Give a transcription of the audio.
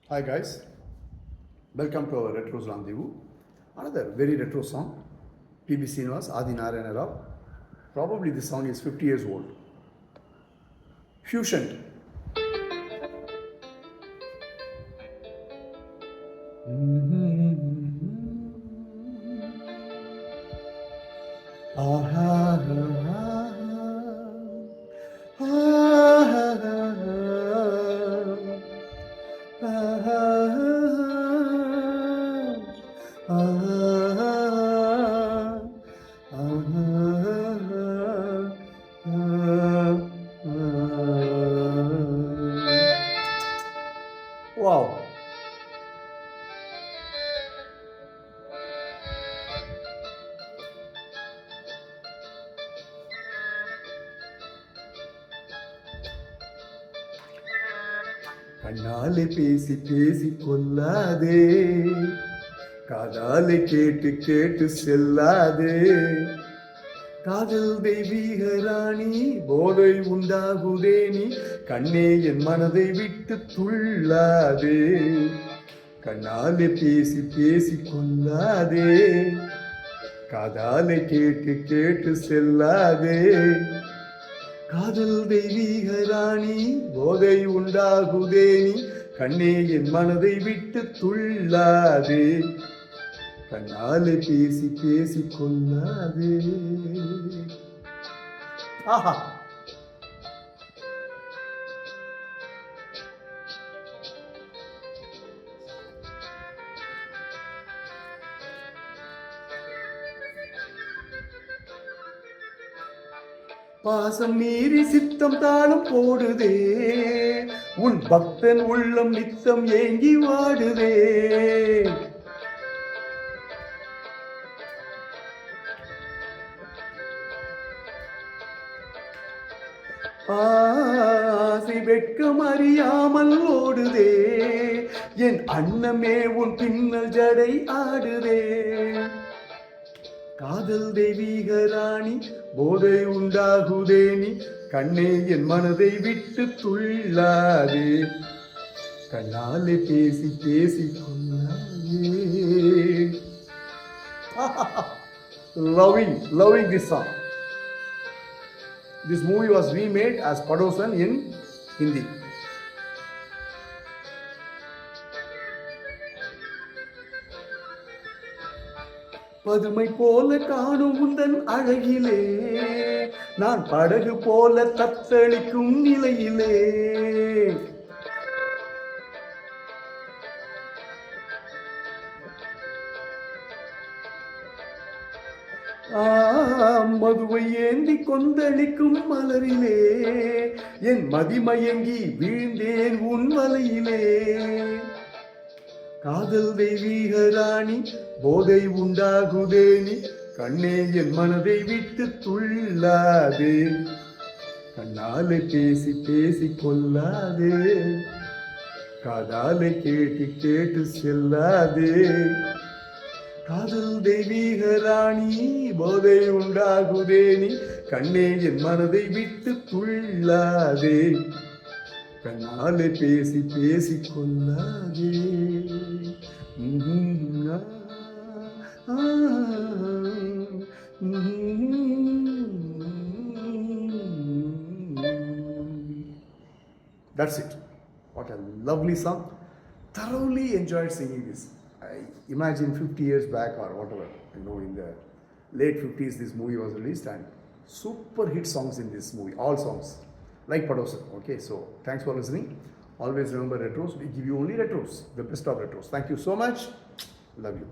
Hi guys, welcome to our Retros Rendezvous. Another very retro song, PB Srinivas, Adi Narayana Rao. Probably this song is 50 years old. Fusion. Wow. கண்ணாலே பேசி பேசி கொல்லாதே, காதாலே கேட்டு கேட்டு செல்லாதே. காதல் தெய்வீக ராணி, போதை உண்டாகுதே நீ, கண்ணே என் மனதை விட்டு துள்ளாதே. கண்ணாலே பேசி பேசி கொல்லாதே, காதாலே கேட்டு கேட்டு செல்லாதே. காதல் தெய்வீக ராணி, போதை உண்டாகுதே நீ, கண்ணே என் மனதை விட்டு துள்ளாதே. கண்ணாலே பேசி பேசி கொள்ளாதே. ஆஹா, பாசம் மீறி சித்தம் தாளம் போடுதே, உன் பக்தன் உள்ளம் நித்தம் ஏங்கி வாடுதே. ஆசை வெட்கம் அறியாமல் ஓடுதே, என் அன்னமே உன் பின்னல் ஜடை ஆடுதே. காதல் தெய்வீக ராணி, போதை உண்டாகுதே நீ, கண்ணே என் மனதை விட்டு துள்ளாதே. கண்ணாலே பேசி பேசி கொள்ளாதே. Loving this song. This movie was remade as Padosan in Hindi. பதுமை போல காணும் உந்தன் அழகிலே, நான் படகு போல தத்தளிக்கும் நிலையிலே. மதுவை ஏந்தி கொந்தளிக்கும் மலரிலே, என் மதிமயங்கி வீழ்ந்தேன் உன் வலையிலே. காதல் தெய்வீக ராணி, போதை உண்டாகுதே நீ, கண்ணே என் மனதை விட்டு துள்ளாதே. கண்ணாலே பேசி பேசி கொள்ளாதே, காதாலே கேட்டு கேட்டு செல்லாதே. காதல் தெய்வீக ராணி, போதை உண்டாகுதே நீ, கண்ணே என் மனதை விட்டு துள்ளாதே. கண்ணாலே பேசி பேசி கொள்ளாதே. That's it. What a lovely song. Thoroughly enjoyed singing this. I imagine 50 years back or whatever, in the late 50s this movie was released, and super hit songs in this movie, all songs like Padosan. Okay, so thanks for listening. Always remember retros, we give you only retros, the best of retros. Thank you so much. Love you.